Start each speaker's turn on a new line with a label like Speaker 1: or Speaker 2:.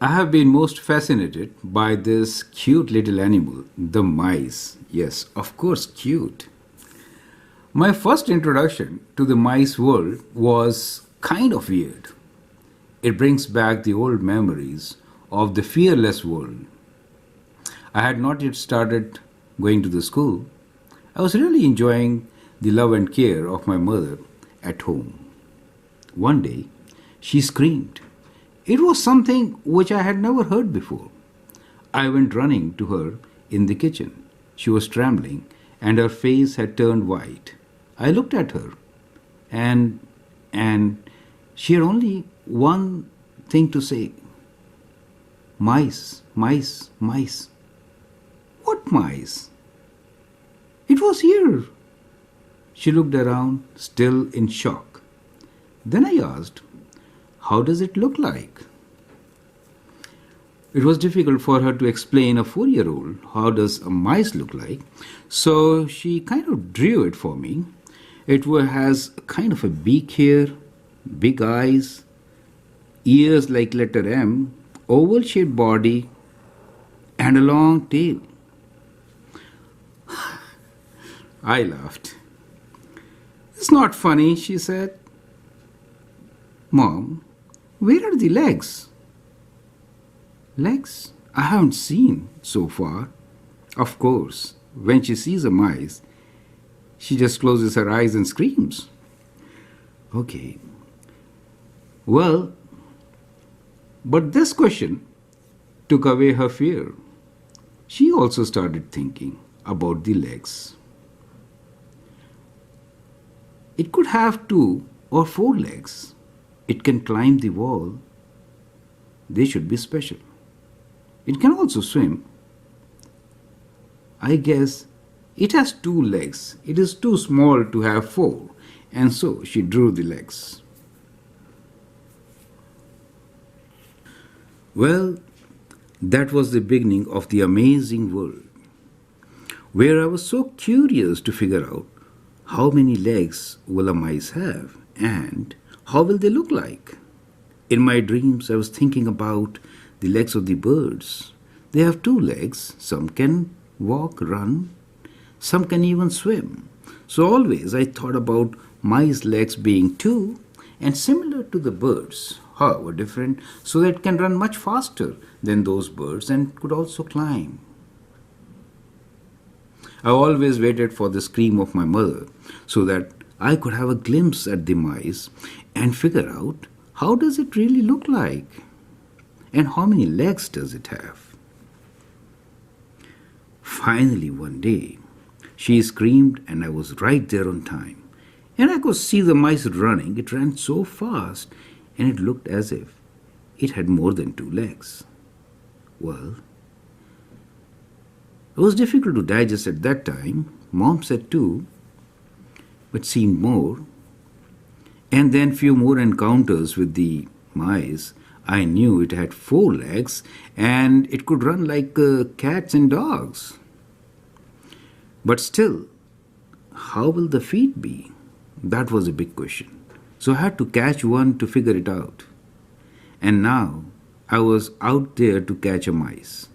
Speaker 1: I have been most fascinated by this cute little animal, the mice. Yes, of course, cute. My first introduction to the mice world was kind of weird. It brings back the old memories of the fearless world. I had not yet started going to the school. I was really enjoying the love and care of my mother at home. One day, she screamed. It was something which I had never heard before. I went running to her in the kitchen. She was trembling and her face had turned white. I looked at her and and she had only one thing to say. Mice, mice, mice. What mice? It was here. She looked around, still in shock. Then I asked, how does it look like? It was difficult for her to explain a 4 year old how does a mice look like, so she kind of drew it for me. Has kind of a beak here, big eyes, ears like letter M, oval shaped body, and a long tail. I laughed. It's not funny, she said. Mom, where are the legs? Legs? I haven't seen so far. Of course, when she sees a mice, she just closes her eyes and screams. Okay. Well, but this question took away her fear. She also started thinking about the legs. It could have 2 or 4 legs. It can climb the wall. They should be special. It can also swim. I guess it has 2 legs. It is too small to have 4, and so she drew the legs. Well, that was the beginning of the amazing world, where I was so curious to figure out how many legs will a mice have and how will they look like. In my dreams, I was thinking about the legs of the birds. They have 2 legs. Some can walk, run. Some can even swim. So always I thought about mice legs being 2 and similar to the birds, however different, so that it can run much faster than those birds and could also climb. I always waited for the scream of my mother so that I could have a glimpse at the mice and figure out how does it really look like and how many legs does it have. Finally one day, she screamed and I was right there on time. And I could see the mice running. It ran so fast and it looked as if it had more than 2 legs. Well, it was difficult to digest at that time. Mom said 2, but seemed more. And then few more encounters with the mice. I knew it had 4 legs and it could run like cats and dogs. But still, how will the feet be? That was a big question. So I had to catch one to figure it out. And now I was out there to catch a mice.